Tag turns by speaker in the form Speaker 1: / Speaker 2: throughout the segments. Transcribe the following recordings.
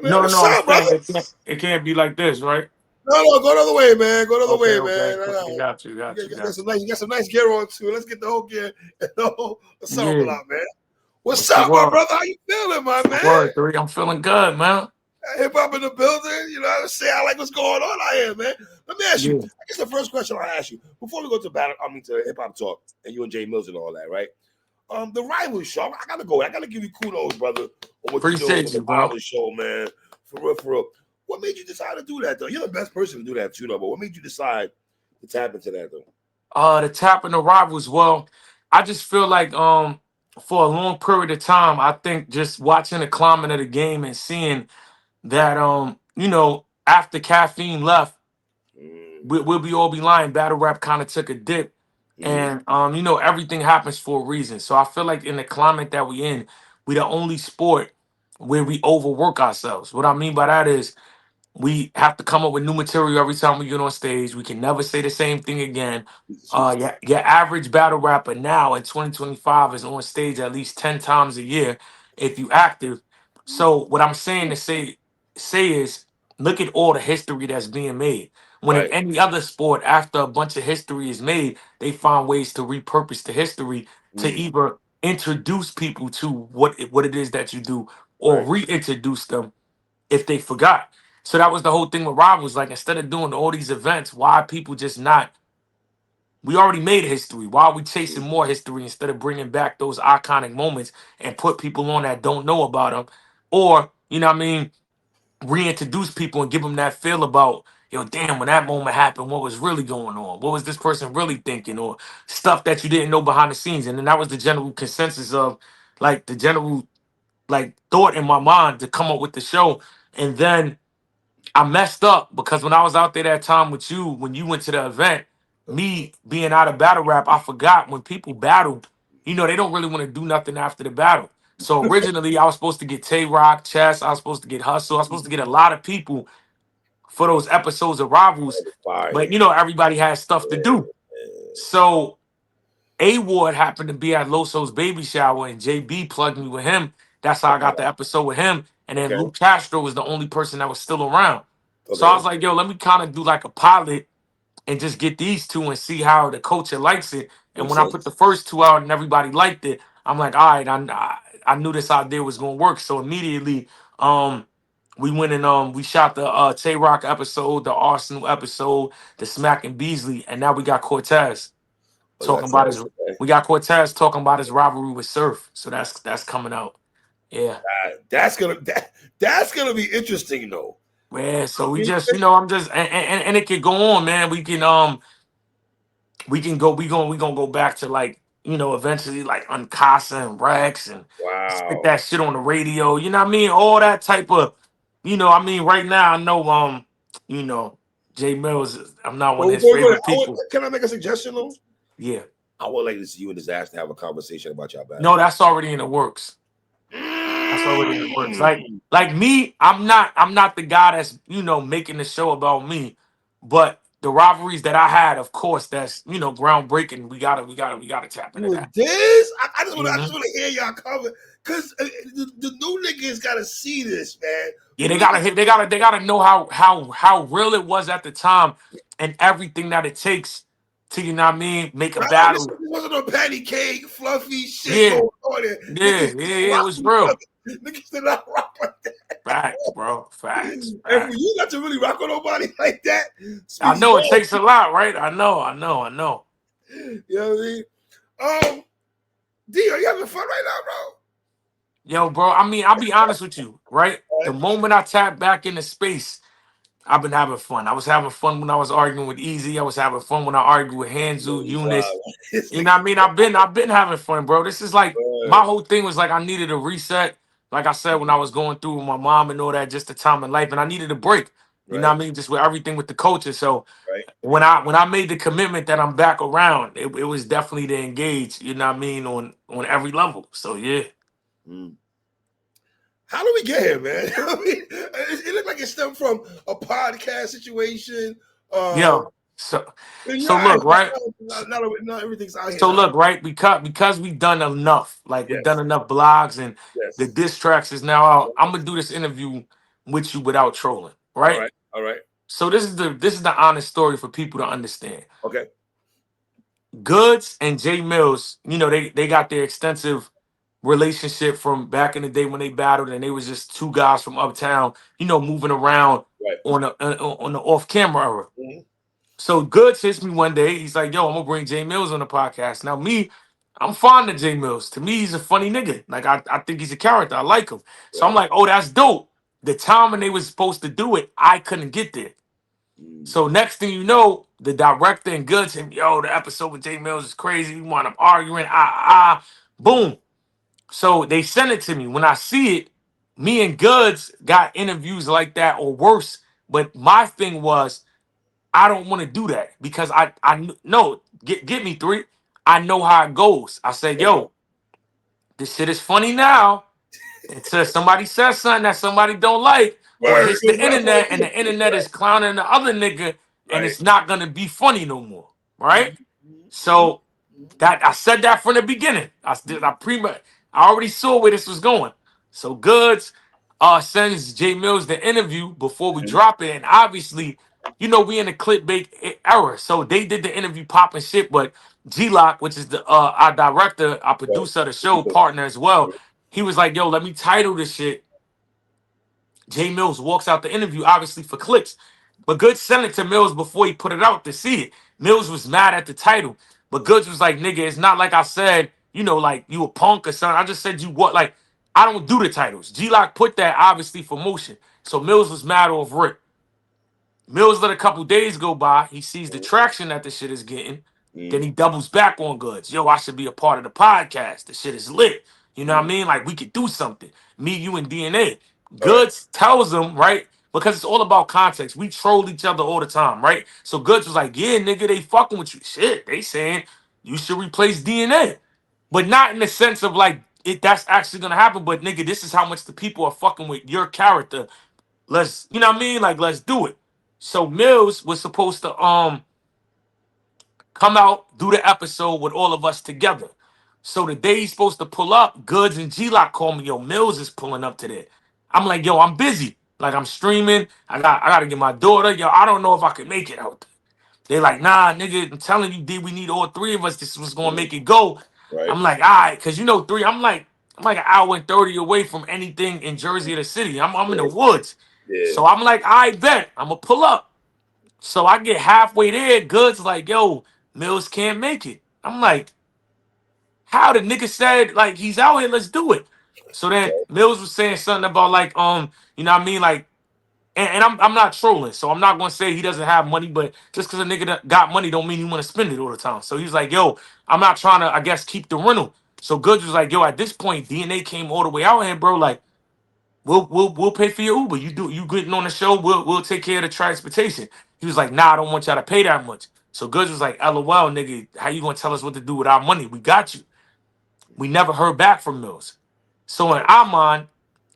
Speaker 1: man.
Speaker 2: No,
Speaker 1: What's
Speaker 2: no, I'm
Speaker 1: up, brother?
Speaker 2: saying it can't be like this, right?
Speaker 1: No, go the other way, man. Go the other
Speaker 2: Okay,
Speaker 1: way,
Speaker 2: okay,
Speaker 1: man.
Speaker 2: okay. Got you, got you,
Speaker 1: You got
Speaker 2: got
Speaker 1: some nice, gear on too. Let's get the whole gear and the whole
Speaker 2: you. Yeah.
Speaker 1: ensemble out, man. What's
Speaker 2: What's the
Speaker 1: up, my
Speaker 2: word?
Speaker 1: brother? How you feeling, my
Speaker 2: What's the
Speaker 1: man?
Speaker 2: word, three? I'm feeling good, man.
Speaker 1: Hip hop in the building. You know what I'm saying? I like what's going on out here, man. Let me ask you.
Speaker 2: Yeah.
Speaker 1: I guess the first question I ask you before we go to battle, to hip hop talk and you and Jay Mills and all that, right? The rivalry show. I gotta go. I gotta give you kudos, brother, on what you're doing
Speaker 2: Appreciate
Speaker 1: with the
Speaker 2: you, bro.
Speaker 1: rivalry show, man. For real, for real. What made you decide to do that, though? You're the best person to do that too, though. But what made you decide to tap into that, though?
Speaker 2: The tap and the rivals. Well, I just feel like for a long period of time, I think just watching the climate of the game and seeing that after caffeine left, we'll be all be lying. Battle rap kind of took a dip, and everything happens for a reason. So I feel like in the climate that we in, we the only sport where we overwork ourselves. What I mean by that is we have to come up with new material every time we get on stage. We can never say the same thing again. Your average battle rapper now in 2025 is on stage at least 10 times a year if you active. So what I'm saying to say is look at all the history that's being made. When in
Speaker 1: Right.
Speaker 2: any other sport, after a bunch of history is made, they find ways to repurpose the history to either introduce people to what it is that you do or
Speaker 1: Right.
Speaker 2: reintroduce them if they forgot. So that was the whole thing with Rivals. Like instead of doing all these events, why are people just not? We already made history. Why are we chasing more history instead of bringing back those iconic moments and put people on that don't know about them, or what I mean, reintroduce people and give them that feel about damn, when that moment happened, what was really going on? What was this person really thinking, or stuff that you didn't know behind the scenes? And then that was the general consensus of like the general like thought in my mind to come up with the show, and then I messed up because when I was out there that time with you, when you went to the event, me being out of battle rap, I forgot when people battle, they don't really want to do nothing after the battle. So originally, I was supposed to get Tay Rock, Chess, I was supposed to get Hustle, I was supposed to get a lot of people for those episodes of Rivals,
Speaker 1: Fire.
Speaker 2: but everybody has stuff to do. So A Ward happened to be at Loso's baby shower, and JB plugged me with him. That's how I got the episode with him. And then
Speaker 1: Okay.
Speaker 2: Luke Castro was the only person that was still around. So I
Speaker 1: Okay.
Speaker 2: was like, yo, let me kind of do like a pilot and just get these two and see how the culture likes it. And
Speaker 1: Makes
Speaker 2: when I put
Speaker 1: sense.
Speaker 2: the first two out and everybody liked it, I'm like, all right, I knew this idea was gonna work. So immediately, we went and we shot the Tay Rock episode, the Arsenal episode, the Smack and Beasley, and now we got Cortez
Speaker 1: Oh,
Speaker 2: talking
Speaker 1: that's
Speaker 2: about his.
Speaker 1: nice. Okay.
Speaker 2: We got Cortez talking about his rivalry with Surf. So that's coming out. Yeah.
Speaker 1: That's gonna be interesting though.
Speaker 2: Yeah,
Speaker 1: I
Speaker 2: so we
Speaker 1: mean,
Speaker 2: just, I'm just, and it can go on, man. We can go, we gonna go back to like, eventually like Uncasa and Rex and spit
Speaker 1: wow.
Speaker 2: that shit on the radio. You know what I mean? All that type of, I mean, right now I know, you know, Jay Mills. I'm not one
Speaker 1: Well,
Speaker 2: of his
Speaker 1: before we go there,
Speaker 2: favorite people.
Speaker 1: can I make a suggestion though?
Speaker 2: Yeah,
Speaker 1: I would like to see you and this ass to have a conversation about your battle.
Speaker 2: no, that's already in the works. That's already in the works. Like me, I'm not the guy that's making the show about me, but the rivalries that I had, of course, that's groundbreaking. We gotta tap into
Speaker 1: You and
Speaker 2: that.
Speaker 1: this? I just
Speaker 2: Mhm.
Speaker 1: want to hear y'all cover because the new niggas got to see this, man.
Speaker 2: Yeah, they gotta hit. They gotta know how real it was at the time and everything that it takes to what I mean, make a
Speaker 1: Right? This
Speaker 2: battle.
Speaker 1: wasn't no patty cake, fluffy shit
Speaker 2: Yeah,
Speaker 1: going on there.
Speaker 2: yeah,
Speaker 1: Niggas
Speaker 2: yeah. It
Speaker 1: rock
Speaker 2: was
Speaker 1: each other.
Speaker 2: real.
Speaker 1: Niggas did not rock like that.
Speaker 2: Facts, bro. Facts.
Speaker 1: And for
Speaker 2: Facts.
Speaker 1: you not to really rock with nobody like that
Speaker 2: I
Speaker 1: speaks
Speaker 2: know it
Speaker 1: volumes.
Speaker 2: takes a lot, right? I know.
Speaker 1: You know what I mean? D, are you having fun right now, bro?
Speaker 2: Yo, bro. I mean, I'll be honest with you, right? The moment I tap back into space, I've been having fun. I was having fun when I was arguing with Eazy. I was having fun when I argued with Hanzu, Eunice.
Speaker 1: Wow. This
Speaker 2: You know what I
Speaker 1: nigga,
Speaker 2: mean? I've been having fun, bro. This is like my
Speaker 1: man.
Speaker 2: whole thing was like I needed a reset. Like I said, when I was going through with my mom and all that, just the time in life, and I needed a break. You know what
Speaker 1: Right,
Speaker 2: I mean? Just with everything with the culture. So
Speaker 1: right.
Speaker 2: when I made the commitment that I'm back around, it was definitely to engage. You know what I mean on every level. So yeah.
Speaker 1: Mm. How do we get here, man? I mean, it looked like it stemmed from a podcast situation.
Speaker 2: Yeah. So
Speaker 1: And
Speaker 2: so
Speaker 1: yeah,
Speaker 2: look, right?
Speaker 1: not everything's out here
Speaker 2: So
Speaker 1: now.
Speaker 2: look, right? Because we've done enough, like we've done
Speaker 1: Yes,
Speaker 2: enough blogs and the
Speaker 1: yes.
Speaker 2: diss tracks is now out. I'm gonna do this interview with you without trolling,
Speaker 1: All
Speaker 2: right?
Speaker 1: right. All right.
Speaker 2: So this is the honest story for people to understand.
Speaker 1: Okay.
Speaker 2: Goods and Jay Mills, they got their extensive relationship from back in the day when they battled, and they was just two guys from uptown, moving around
Speaker 1: Right.
Speaker 2: on the off camera era.
Speaker 1: Mhm.
Speaker 2: So Goods hits me one day. He's like, "Yo, I'm gonna bring Jay Mills on the podcast." Now me, I'm fond of Jay Mills. To me, he's a funny nigga. Like I think he's a character. I like him. So I'm
Speaker 1: Right.
Speaker 2: like, "Oh, that's dope." The time when they was supposed to do it, I couldn't get there.
Speaker 1: Mm.
Speaker 2: So next thing you know, the director and Goods him, "Yo, the episode with Jay Mills is crazy. We want them arguing. Boom." So they sent it to me. When I see it, me and Goods got interviews like that or worse. But my thing was, I don't want to do that because no, get me three. I know how it goes. I said,
Speaker 1: Okay.
Speaker 2: "Yo, this shit is funny now." Until somebody says something that somebody don't like, or it
Speaker 1: Word.
Speaker 2: hits the
Speaker 1: That's what
Speaker 2: internet
Speaker 1: it
Speaker 2: and the
Speaker 1: is.
Speaker 2: internet is clowning the other nigga, and
Speaker 1: Right.
Speaker 2: it's not gonna be funny no more. Right?
Speaker 1: Mhm. Mhm.
Speaker 2: So that I said that from the beginning. I already saw where this was going. So Goods sends Jay Mills the interview before we
Speaker 1: Mhm.
Speaker 2: drop it, and obviously, we in the clickbait era. So they did the interview popping shit, but G Lock, which is the our director, our
Speaker 1: Right.
Speaker 2: producer, the show partner as well, he was like, "Yo, let me title this shit." Jay Mills walks out the interview, obviously for clicks. But Goods sent it to Mills before he put it out to see it. Mills was mad at the title. But Goods was like, "Nigga, it's not like I said, like you a punk or something. I just said you what, like, I don't do the titles." G-Lock put that obviously for motion. So Mills was mad over Rick. Mills let a couple days go by. He sees the traction that the shit is getting. Then
Speaker 1: Mhm.
Speaker 2: he doubles back on Goods. "Yo, I should be a part of the podcast. The shit is lit. You know what I
Speaker 1: Mhm.
Speaker 2: mean? Like, we could do something. Me, you, and DNA."
Speaker 1: All right.
Speaker 2: Goods tells him, right? Because it's all about context. We troll each other all the time, right? So Goods was like, "Yeah, nigga, they fucking with you." Shit, they saying you should replace DNA. But not in the sense of like that's actually gonna happen. But nigga, this is how much the people are fucking with your character. Let's, you know what I mean? Like, let's do it. So Mills was supposed to come out, do the episode with all of us together. So the day he's supposed to pull up, Goods and G-Lock call me, "Yo, Mills is pulling up today." I'm like, "Yo, I'm busy. Like, I'm streaming. I gotta get my daughter. Yo, I don't know if I can make it out." They like, "Nah, nigga, I'm telling you, D, we need all three of us. This was gonna
Speaker 1: Mhm.
Speaker 2: make it go."
Speaker 1: Right.
Speaker 2: I'm like, "All right," because three, I'm like an hour and 30 away from anything in Jersey or the city. I'm in the
Speaker 1: Yeah.
Speaker 2: woods.
Speaker 1: Yeah.
Speaker 2: So I'm like, "I bet I'm gonna pull up." So I get halfway there, Goods like, "Yo, Mills can't make it." I'm like, "How?" The nigga said, like, he's out here, let's do it. So then
Speaker 1: Right.
Speaker 2: Mills was saying something about like, you know what I mean? Like, and I'm not trolling, so I'm not gonna say he doesn't have money, but just because a nigga that got money don't mean he want to spend it all the time. So he's like, "Yo, I'm not trying to, I guess, keep the rental." So Goods was like, "Yo, at this point, DNA came all the way out here, bro. Like, we'll pay for your Uber. You getting on the show, we'll take care of the transportation." He was like, "Nah, I don't want y'all to pay that much." So Goods was like, "LOL, nigga, how you gonna tell us what to do with our money? We got you." We never heard back from Mills. So in our mind,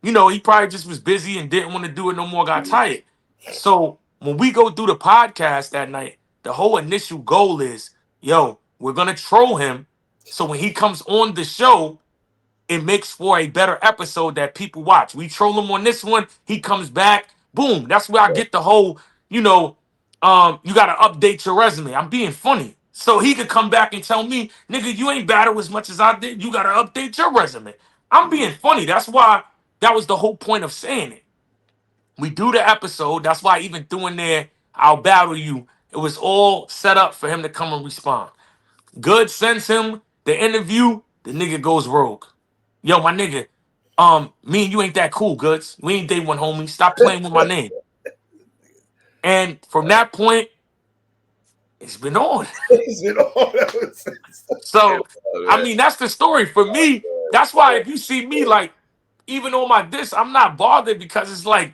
Speaker 2: he probably just was busy and didn't want to do it no more, got
Speaker 1: Mhm.
Speaker 2: tired. So when we go through the podcast that night, the whole initial goal is, yo, we're gonna troll him. So when he comes on the show, it makes for a better episode that people watch. We troll him on this one, he comes back, boom. That's where I
Speaker 1: Right.
Speaker 2: get the whole, you gotta update your resume. I'm being funny. So he could come back and tell me, "Nigga, you ain't battle as much as I did. You gotta update your resume." I'm
Speaker 1: Mhm.
Speaker 2: being funny. That's why that was the whole point of saying it. We do the episode. That's why I even threw in there, "I'll battle you." It was all set up for him to come and respond. Good sends him the interview. The nigga goes rogue. "Yo, my nigga, me and you ain't that cool, Goods. We ain't day one, homie. Stop playing with my name." And from that point, it's been on.
Speaker 1: It's been all that was
Speaker 2: So,
Speaker 1: oh,
Speaker 2: I
Speaker 1: man.
Speaker 2: mean, that's the story for me. That's why if you see me, like, even on my diss, I'm not bothered because it's like,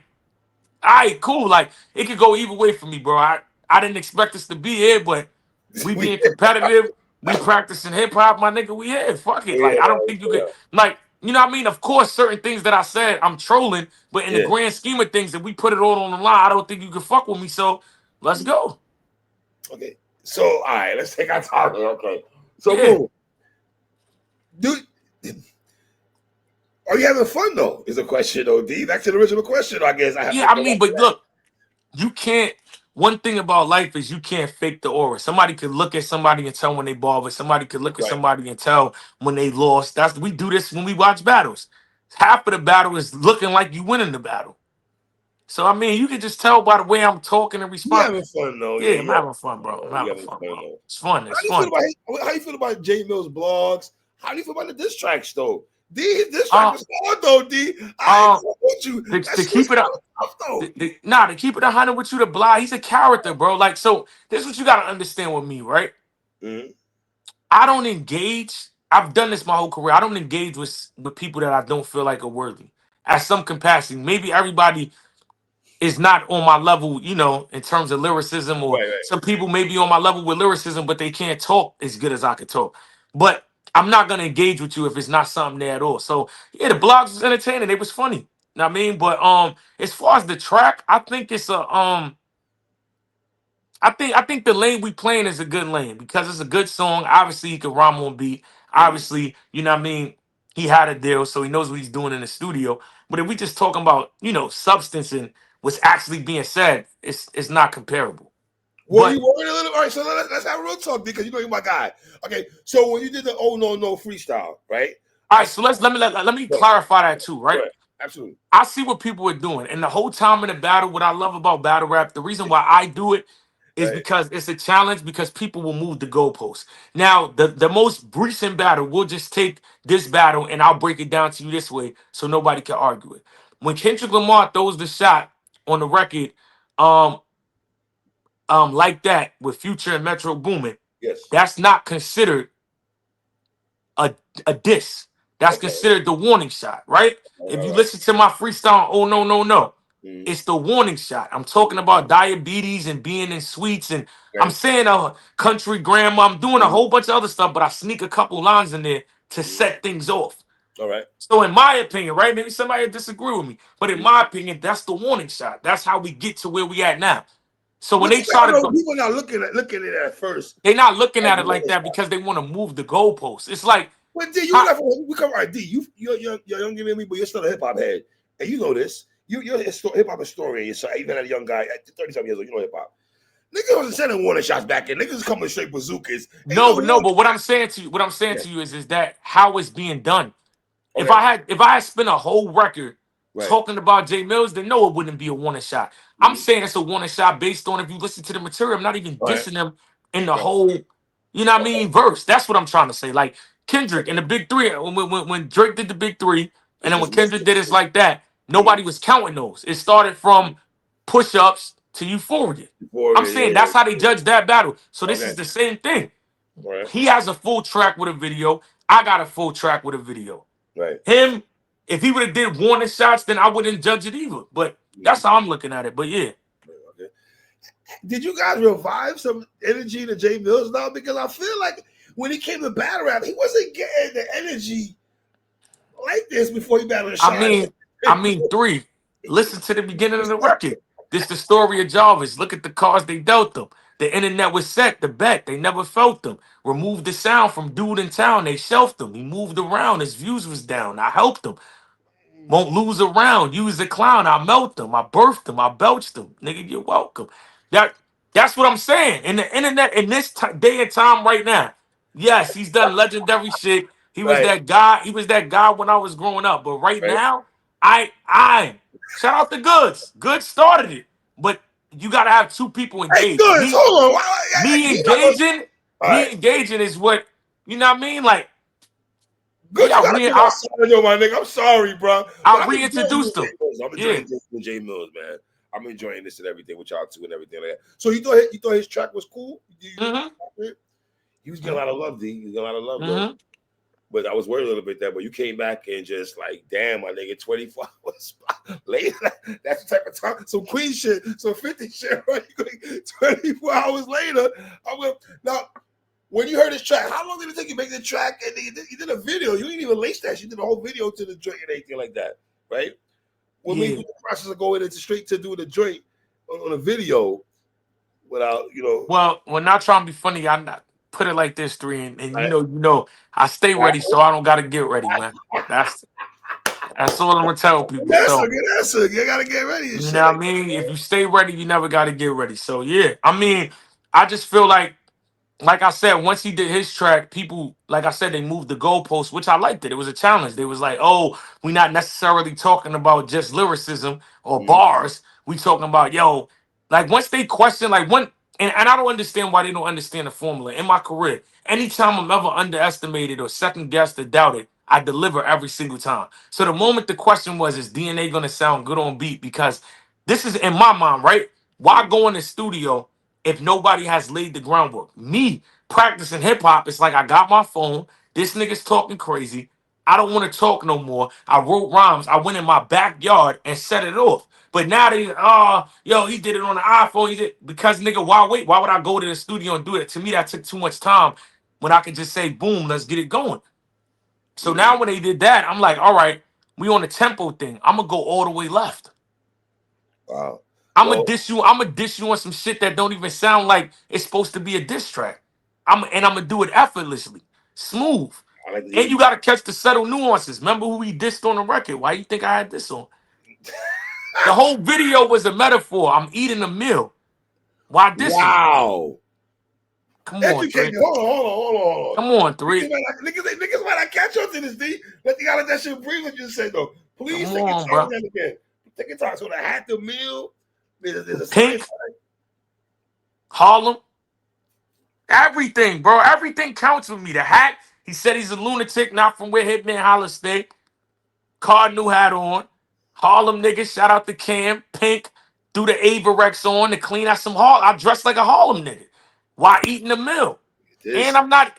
Speaker 2: all right, cool. Like, it could go either way for me, bro. I didn't expect us to be here, but we
Speaker 1: We
Speaker 2: being competitive, we practicing hip hop, my nigga, we here. Fuck it. Like, I don't think you could, like, you know what I mean? Of course, certain things that I said, I'm trolling, but in the
Speaker 1: yeah.
Speaker 2: grand scheme of things, if we put it all on the line, I don't think you can fuck with me. So let's go.
Speaker 1: Okay. So all right, let's take our time here. Okay. So
Speaker 2: Yeah.
Speaker 1: boom. Do Are you having fun though? Is a question though, D. Back to the original question. I guess I have
Speaker 2: Yeah,
Speaker 1: to
Speaker 2: I
Speaker 1: go
Speaker 2: mean,
Speaker 1: back
Speaker 2: but
Speaker 1: to
Speaker 2: look, you can't. One thing about life is you can't fake the aura. Somebody could look at somebody and tell when they ball, but somebody could look at
Speaker 1: that. Right.
Speaker 2: somebody and tell when they lost. That's we do this when we watch battles. Half of the battle is looking like you winning the battle. So I mean, you can just tell by the way I'm talking and
Speaker 1: You
Speaker 2: respond.
Speaker 1: having fun though? Yeah,
Speaker 2: Yeah, I'm
Speaker 1: you
Speaker 2: having fun, bro. I'm
Speaker 1: you
Speaker 2: having
Speaker 1: having
Speaker 2: fun,
Speaker 1: fun
Speaker 2: bro.
Speaker 1: though.
Speaker 2: It's fun. It's
Speaker 1: How do you feel
Speaker 2: fun.
Speaker 1: about Jay Mills blogs? How do you feel about the diss tracks though? D, his diss track
Speaker 2: Uh,
Speaker 1: was hard though. D, I ain't
Speaker 2: uh,
Speaker 1: gonna hold you. That
Speaker 2: to
Speaker 1: shit was
Speaker 2: keep it
Speaker 1: kind
Speaker 2: up.
Speaker 1: of tough though.
Speaker 2: Nah, to keep it 100 with you, to Bly, he's a character, bro. Like, so this is what you gotta understand with me, right?
Speaker 1: Mhm.
Speaker 2: I don't engage. I've done this my whole career. I don't engage with people that I don't feel like are worthy. At some capacity, maybe everybody is not on my level, in terms of lyricism, or
Speaker 1: Right, right.
Speaker 2: some people may be on my level with lyricism, but they can't talk as good as I could talk. But I'm not gonna engage with you if it's not something there at all. So yeah, the blogs was entertaining. It was funny. Know what I mean, but as far as the track, I think it's a I think the lane we playing is a good lane because it's a good song. Obviously, he can rhyme on beat.
Speaker 1: Mhm.
Speaker 2: Obviously, you know what I mean. He had a deal, so he knows what he's doing in the studio. But if we just talking about substance and what's actually being said, it's not comparable.
Speaker 1: Were
Speaker 2: But
Speaker 1: you worried a little? All right, so let's have a real talk because you know you're my guy. Okay, so when you did the Oh No No freestyle, right?
Speaker 2: all
Speaker 1: I
Speaker 2: right, so let me
Speaker 1: go
Speaker 2: clarify that too, right?
Speaker 1: ahead. Absolutely.
Speaker 2: I see what people are doing. And the whole time in the battle, what I love about battle rap, the reason why I do it is
Speaker 1: Right.
Speaker 2: because it's a challenge because people will move the goalposts. Now, the most recent battle, we'll just take this battle and I'll break it down to you this way so nobody can argue it. When Kendrick Lamar throws the shot on the record, um, like that with Future and Metro Boomin,
Speaker 1: Yes.
Speaker 2: that's not considered a, a diss. That's
Speaker 1: Okay.
Speaker 2: considered the warning shot, right? If
Speaker 1: All
Speaker 2: you
Speaker 1: right.
Speaker 2: listen to my freestyle, oh no, no, no,
Speaker 1: Mm-hmm.
Speaker 2: it's the warning shot. I'm talking about diabetes and being in sweets, and I'm
Speaker 1: Okay.
Speaker 2: saying a country grandma. I'm doing a
Speaker 1: Mm-hmm.
Speaker 2: whole bunch of other stuff, but I sneak a couple lines in there to
Speaker 1: Mm-hmm.
Speaker 2: set things off.
Speaker 1: All right.
Speaker 2: So, in my opinion, right? Maybe somebody will disagree with me, but in
Speaker 1: Mm-hmm.
Speaker 2: my opinion, that's the warning shot. That's how we get to where we at now. So when
Speaker 1: But
Speaker 2: they
Speaker 1: you
Speaker 2: try
Speaker 1: gotta
Speaker 2: to
Speaker 1: know
Speaker 2: go,
Speaker 1: people not looking at it at first
Speaker 2: they're not looking
Speaker 1: as
Speaker 2: at it like
Speaker 1: one
Speaker 2: that
Speaker 1: shot.
Speaker 2: because they want to move the goalposts. It's like,
Speaker 1: But D, you
Speaker 2: how,
Speaker 1: left. We come right. D, you're younger than me, but you're still a hip hop head, and you know this. You're a hip hop historian. So even a young guy at 30-something years old, you know hip hop. Niggas wasn't sending warning shots back in. Niggas coming straight bazookas. Ain't
Speaker 2: no,
Speaker 1: no
Speaker 2: but no,
Speaker 1: warning.
Speaker 2: but what I'm saying to you,
Speaker 1: Yeah.
Speaker 2: is that how it's being done. If
Speaker 1: Okay.
Speaker 2: I had spent a whole record
Speaker 1: Right.
Speaker 2: talking about Jay Mills, then no, it wouldn't be a warning shot. I'm
Speaker 1: Mm-hmm.
Speaker 2: saying it's a warning shot based on if you listen to the material. I'm not even
Speaker 1: All right.
Speaker 2: dissing them in the
Speaker 1: Right.
Speaker 2: whole, what I
Speaker 1: Okay.
Speaker 2: mean, verse. That's what I'm trying to say. Like Kendrick and
Speaker 1: Okay.
Speaker 2: the Big Three, when Drake did the Big Three, and
Speaker 1: It's
Speaker 2: then when
Speaker 1: just
Speaker 2: Kendrick did it like that,
Speaker 1: mm-hmm.
Speaker 2: nobody was counting those. It started from push-ups to euphoria.
Speaker 1: Before
Speaker 2: I'm
Speaker 1: it,
Speaker 2: saying that's how they
Speaker 1: yeah.
Speaker 2: judge that battle. So this
Speaker 1: Okay.
Speaker 2: is the same thing.
Speaker 1: All right.
Speaker 2: He has a full track with a video. I got a full track with a video.
Speaker 1: Right.
Speaker 2: Him, if he would have did warning shots, then I wouldn't judge it either. But
Speaker 1: Mm-hmm.
Speaker 2: that's how I'm looking at it. But yeah,
Speaker 1: Okay. Did you guys revive some energy to Jay Mills now? Because I feel like when he came to battle rap, he wasn't getting the energy like this before he battled
Speaker 2: I
Speaker 1: Sean.
Speaker 2: mean, three. Listen to the beginning of the record. This the story of Jarvis. Look at the cards they dealt them. The internet was set, the bet. They never felt them. Removed the sound from dude in town. They shelved him. He moved around. His views was down. I helped him. Won't lose a round. Use a clown. I melt them. I birthed them. I belched them. Nigga, you're welcome. That that's what I'm saying. In the internet, in this day and time right now, yes, he's done legendary shit. He was
Speaker 1: Right,
Speaker 2: that guy. He was that guy when I was growing up. But right
Speaker 1: right.
Speaker 2: now, I shout out to Goods. Goods started it. But you gotta have two people
Speaker 1: Hey,
Speaker 2: engaged.
Speaker 1: good. Hold on.
Speaker 2: Me
Speaker 1: He not gonna,
Speaker 2: engaging,
Speaker 1: all right.
Speaker 2: is what you know what I mean? Like,
Speaker 1: Good,
Speaker 2: yeah,
Speaker 1: you gotta give us something, yo, my nigga. I'm sorry, bro, but
Speaker 2: I
Speaker 1: I'm enjoying
Speaker 2: reintroduced
Speaker 1: this Jay
Speaker 2: them.
Speaker 1: Mills. I'm
Speaker 2: Yeah.
Speaker 1: enjoying this with Jay Mills, man. I'm enjoying this and everything with y'all too and everything like that. So you thought his track was cool?
Speaker 2: Mm-hmm.
Speaker 1: He was getting a lot of love, D. He was getting a lot of love though.
Speaker 2: Mm-hmm.
Speaker 1: But I was worried a little bit there. But you came back and just like, damn, my nigga, 24 hours later. That's the type of time. Some Queen shit, some 50 shit, right? 24 hours later, I'm gonna now. When you heard his track, how long did it take you to make the track? And you did a video. You didn't even lace that. You did a whole video to the joint and anything like that, right? When we
Speaker 2: Yeah.
Speaker 1: do the process of going into straight to do the joint on a video without,
Speaker 2: Well, when not trying to be funny, I not put it like this, three, and
Speaker 1: right?
Speaker 2: I stay ready, so I don't gotta get ready, man. That's That's all I'm gonna tell people.
Speaker 1: Good answer,
Speaker 2: So
Speaker 1: good answer. You gotta get ready and
Speaker 2: you
Speaker 1: shit
Speaker 2: know what
Speaker 1: like
Speaker 2: I
Speaker 1: that.
Speaker 2: mean? If you stay ready, you never gotta get ready. So yeah, I mean, I just feel like I said, once he did his track, people, like I said, they moved the goalpost, which I liked it. It was a challenge. They was like, oh, we're not necessarily talking about just lyricism or
Speaker 1: Mm,
Speaker 2: bars. We talking about, yo, like once they question, like one, and I don't understand why they don't understand the formula. In my career, anytime I'm ever underestimated or second guessed or doubted, I deliver every single time. So the moment the question was, is DNA gonna sound good on beat? Because this is in my mind, right? Why
Speaker 1: mm,
Speaker 2: go in the studio if nobody has laid the groundwork? Me practicing hip hop, it's like I got my phone. This nigga's talking crazy. I don't want to talk no more. I wrote rhymes. I went in my backyard and set it off. But now they, yo, he did it on the iPhone. He did because nigga, why wait? Why would I go to the studio and do it? To me, that took too much time. When I could just say, boom, let's get it going. So
Speaker 1: mm.
Speaker 2: now when they did that, I'm like, all right, we on the tempo thing. I'm gonna go all the way left.
Speaker 1: Wow.
Speaker 2: I'm gonna
Speaker 1: Well,
Speaker 2: dish you. I'm gonna dish you on some shit that don't even sound like it's supposed to be a diss track. I'm gonna do it effortlessly, smooth,
Speaker 1: I like to
Speaker 2: and you
Speaker 1: hear
Speaker 2: gotta catch the subtle nuances. Remember who he dissed on the record? Why you think I had this on? The whole video was a metaphor. I'm eating a meal. Why diss you?
Speaker 1: wow.
Speaker 2: Come on,
Speaker 1: Educate
Speaker 2: three.
Speaker 1: me. Hold on.
Speaker 2: Come on, three.
Speaker 1: Niggas might not catch on to this, D. Let you gotta let that shit breathe what you said though. Please
Speaker 2: Come
Speaker 1: take your
Speaker 2: on,
Speaker 1: time with
Speaker 2: bro.
Speaker 1: that again. Take your time. So the hat, the meal, there's a science.
Speaker 2: Pink, Harlem, everything, bro. Everything counts with me. The hat. He said he's a lunatic, not from where Hitman Holler stay. Cardinal hat on. Harlem niggas, shout out to Cam. Pink, threw the Avarex on to clean out some Harlem. I dressed like a Harlem nigga while eating a meal. And
Speaker 1: This.
Speaker 2: I'm not,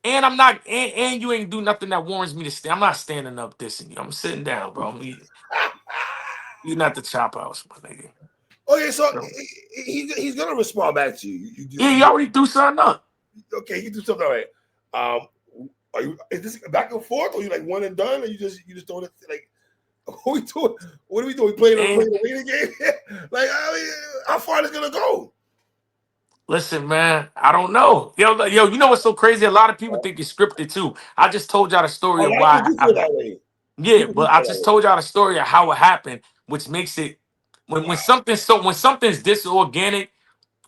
Speaker 2: and you ain't do nothing that warrants me to stay. I'm not standing up dissing you. I'm sitting down, bro. I'm eating at the chop house, my nigga.
Speaker 1: Okay, so
Speaker 2: So,
Speaker 1: he's gonna respond back to you.
Speaker 2: yeah, you already threw something up.
Speaker 1: Okay, you do something all right. Are you is this back and forth, or you like one and done, or you just doing it like what we doing? What are we doing? We playing
Speaker 2: And
Speaker 1: a waiting game? Like I mean, how far is it gonna go?
Speaker 2: listen, man, I don't know. Yo, you know what's so crazy? A lot of people think it's scripted too. I just told y'all the
Speaker 1: A
Speaker 2: story of
Speaker 1: lot of people
Speaker 2: why
Speaker 1: do feel that way.
Speaker 2: yeah,
Speaker 1: People do
Speaker 2: but I
Speaker 1: feel that
Speaker 2: just
Speaker 1: way.
Speaker 2: told y'all the story of how it happened, which makes it when something's disorganic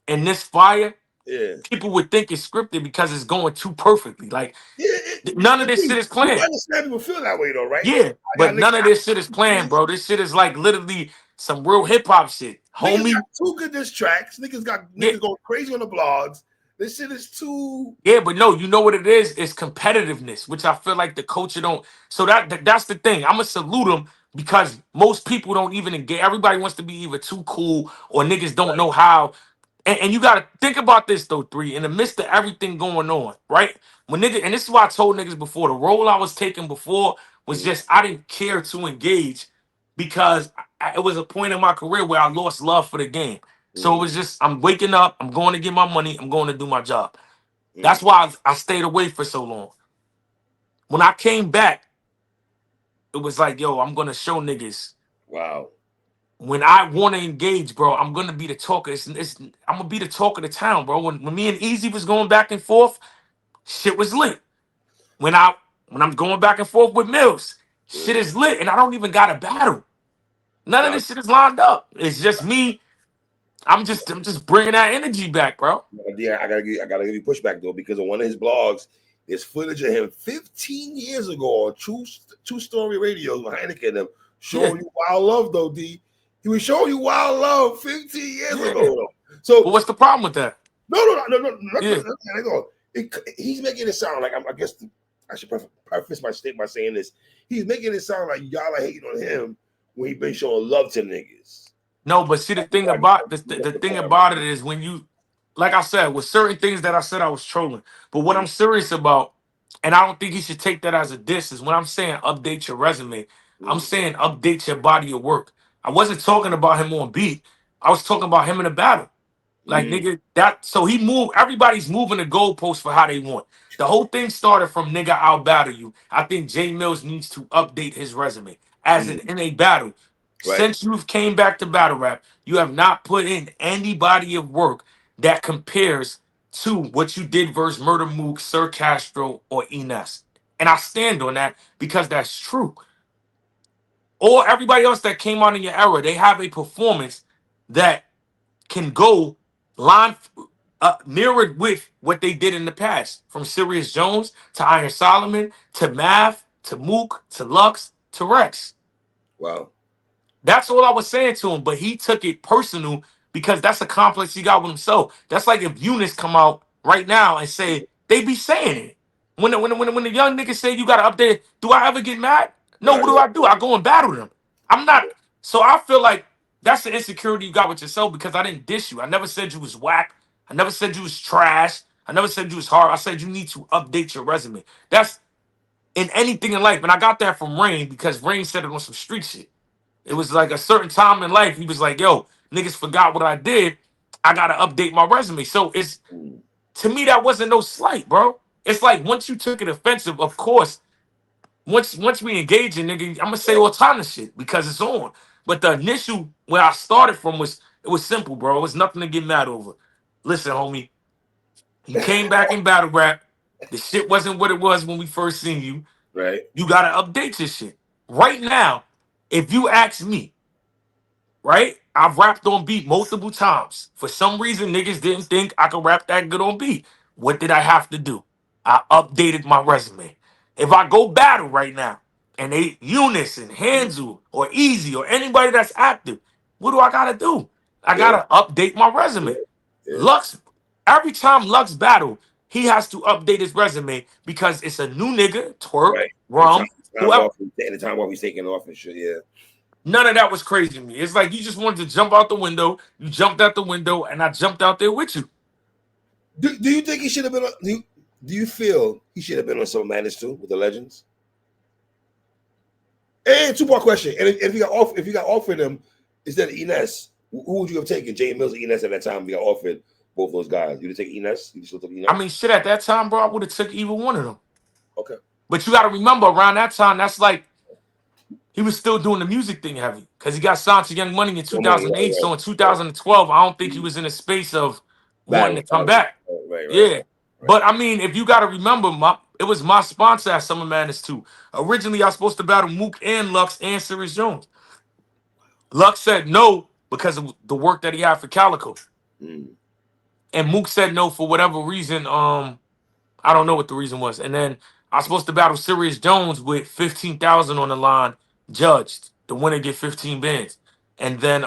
Speaker 2: and this fire,
Speaker 1: Yeah.
Speaker 2: people would think it's scripted because it's going too perfectly. Like
Speaker 1: Yeah,
Speaker 2: none of this shit is
Speaker 1: you
Speaker 2: planned.
Speaker 1: understand people feel that way though, right?
Speaker 2: Yeah,
Speaker 1: I got
Speaker 2: but
Speaker 1: niggas
Speaker 2: none of this shit is planned, bro. This shit is like literally some real hip hop shit,
Speaker 1: got
Speaker 2: homie.
Speaker 1: two good diss tracks. Niggas got
Speaker 2: Yeah,
Speaker 1: niggas going crazy on the blogs. This shit is too
Speaker 2: yeah, but no, you know what it is? It's competitiveness, which I feel like the culture don't. So that's the thing. I'm gonna salute them because most people don't even engage. Everybody wants to be either too cool or niggas don't know how. And you gotta think about this though, three. In the midst of everything going on, right? When nigga, and this is why I told niggas before, the role I was taking before was
Speaker 1: mm,
Speaker 2: just I didn't care to engage because it was a point in my career where I lost love for the game. So it
Speaker 1: mm,
Speaker 2: was just I'm waking up, I'm going to get my money, I'm going to do my job. That's
Speaker 1: mm.
Speaker 2: why I stayed away for so long. When I came back, it was like, yo, I'm gonna show niggas.
Speaker 1: Wow.
Speaker 2: When I want to engage, bro, I'm gonna be the talker. I'm gonna be the talk of the town, bro. When me and Easy was going back and forth, shit was lit. When I when I'm going back and forth with Mills, shit
Speaker 1: Mm.
Speaker 2: is lit, and I don't even got a battle. None of
Speaker 1: Now,
Speaker 2: this shit is lined up. It's just me. I'm just bringing that energy back, bro.
Speaker 1: yeah, I gotta give you pushback though because on one of his blogs, there's footage of him 15 years ago on True Story Radio with Heineken and them
Speaker 2: Yeah,
Speaker 1: showing you wild love though, D. He was showing you wild love 15 years ago
Speaker 2: yeah.
Speaker 1: though.
Speaker 2: But
Speaker 1: So
Speaker 2: what's the problem with that?
Speaker 1: no,
Speaker 2: Yeah,
Speaker 1: nothing. He's making it sound like I guess I should preface my statement by saying this. He's making it sound like y'all are hating on him when he been showing love to niggas.
Speaker 2: no, but see the thing about the
Speaker 1: That's the
Speaker 2: thing
Speaker 1: point I'm
Speaker 2: about it
Speaker 1: making.
Speaker 2: is when you, like I said, with certain things that I said I was trolling. But what I'm serious about, and I don't think he should take that as a diss, is when I'm saying update your resume. I'm
Speaker 1: Mm,
Speaker 2: saying update your body of work. I wasn't talking about him on beat. I was talking about him in a battle. Like
Speaker 1: mm,
Speaker 2: nigga, that so he moved. Everybody's moving the goalpost for how they want. The whole thing started from nigga, I'll battle you. I think Jay Mills needs to update his resume as
Speaker 1: mm.
Speaker 2: in a battle.
Speaker 1: Right.
Speaker 2: Since you've came back to battle rap, you have not put in any body of work that compares to what you did versus Murder Mook, Sir Castro, or Ines. And I stand on that because that's true. or everybody else that came on in your era, they have a performance that can go line mirrored with what they did in the past, from Sirius Jones to Iron Solomon to Math to Mook to Lux to Rex.
Speaker 1: Wow.
Speaker 2: That's all I was saying to him, but he took it personal because that's a complex he got with himself. That's like if Eunice come out right now and say they be saying it. When the young niggas say you gotta update, do I ever get mad? No,
Speaker 1: Right,
Speaker 2: what do
Speaker 1: right.
Speaker 2: I do? I go and battle them. I'm not. So I feel like that's the insecurity you got with yourself because I didn't diss you. I never said you was whack. I never said you was trash. I never said you was hard. I said you need to update your resume. That's in anything in life. And I got that from Rain because Rain said it on some street shit. It was like a certain time in life. He was like, yo, niggas forgot what I did. I gotta update my resume. So it's
Speaker 1: Mm.
Speaker 2: to me, that wasn't no slight, bro. It's like once you took it offensive, of course, once we engage in nigga, I'm gonna say all kind of shit because it's on. But the initial where I started from was it was simple, bro. It was nothing to get mad over. Listen, homie, you came back in battle rap. The shit wasn't what it was when we first seen you.
Speaker 1: Right.
Speaker 2: You gotta update your shit. Right now, if you ask me, right? I've rapped on beat multiple times. For some reason, niggas didn't think I could rap that good on beat. What did I have to do? I updated my resume. If I go battle right now and they Eunice and Hanzu or Eazy or anybody that's active, what do I gotta do? I
Speaker 1: Yeah.
Speaker 2: gotta update my
Speaker 1: Yeah.
Speaker 2: resume.
Speaker 1: Yeah.
Speaker 2: Lux, every time Lux battle, he has to update his resume because it's a new nigga, twerk,
Speaker 1: Right. And
Speaker 2: rum,
Speaker 1: time
Speaker 2: whoever.
Speaker 1: off and the time off he's taking off and shit. Yeah.
Speaker 2: None of that was crazy to me. It's like you just wanted to jump out the window. You jumped out the window, and I jumped out there with you.
Speaker 1: Do you think he should have been on do you feel he should have been on some Madness too with the legends? And two-part question. And if you got offered him instead of Ines, who would you have taken? Jay Mills or Ines at that time? If you got offered both those guys. You'd take Ines? You still took
Speaker 2: I
Speaker 1: Ines?
Speaker 2: mean, shit. At that time, bro, I would have took either one of them.
Speaker 1: Okay.
Speaker 2: But you got to remember, around that time, that's like he was still doing the music thing heavy because he got signed to Young Money in
Speaker 1: No money, right,
Speaker 2: 2008. So in
Speaker 1: right,
Speaker 2: 2012, I don't think he
Speaker 1: right.
Speaker 2: was in a space of wanting to come
Speaker 1: Battle.
Speaker 2: back.
Speaker 1: Right, right,
Speaker 2: Yeah.
Speaker 1: right.
Speaker 2: But I mean, if you got to remember, it was my sponsor at Summer Madness too. Originally, I was supposed to battle Mook and Lux and Sirius Jones. Lux said no because of the work that he had for Calico.
Speaker 1: Mm.
Speaker 2: And Mook said no for whatever reason. I don't know what the reason was. And then I was supposed to battle Sirius Jones with 15,000 on the line, judged. The winner get 15 bands. And then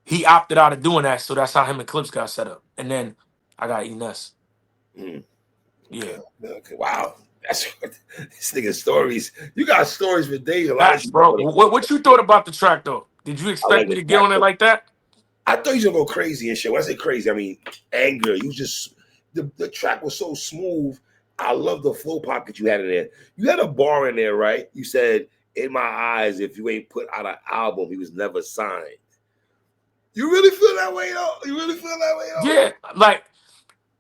Speaker 2: he opted out of doing that, so that's how him and Clips got set up. And then I got Ines.
Speaker 1: Mm.
Speaker 2: Yeah.
Speaker 1: Okay. Okay. Wow. That's this nigga stories. You got stories for days. A lot of
Speaker 2: Facts,
Speaker 1: shit.
Speaker 2: bro. What you thought about the track though? Did you
Speaker 1: I
Speaker 2: expect
Speaker 1: like
Speaker 2: me
Speaker 1: the
Speaker 2: to get
Speaker 1: track.
Speaker 2: on it like that?
Speaker 1: I thought you was gonna go crazy and shit. When I say crazy, I mean anger. You just the track was so smooth. I love the flow pocket you had in there. You had a bar in there, right? You said, "In my eyes, if you ain't put out an album, he was never signed." You really feel that way, though? You really feel that way, though?
Speaker 2: Yeah,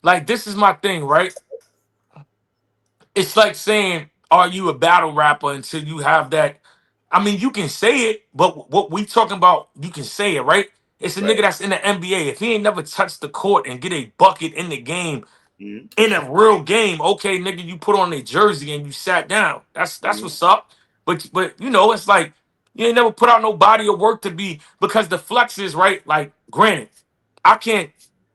Speaker 2: like this is my thing, right? It's like saying, "Are you a battle rapper?" Until you have that. I mean, you can say it, but what we talking about, you can say it, right? It's a nigga
Speaker 1: Right.
Speaker 2: that's in the NBA. If he ain't never touched the court and get a bucket in the game,
Speaker 1: Mm-hmm.
Speaker 2: in a real game, okay, nigga, you put on a jersey and you sat down. That's
Speaker 1: Mm-hmm.
Speaker 2: what's up. But you know, it's like you ain't never put out no body of work to be because the flex is right. Like, granted, I can't.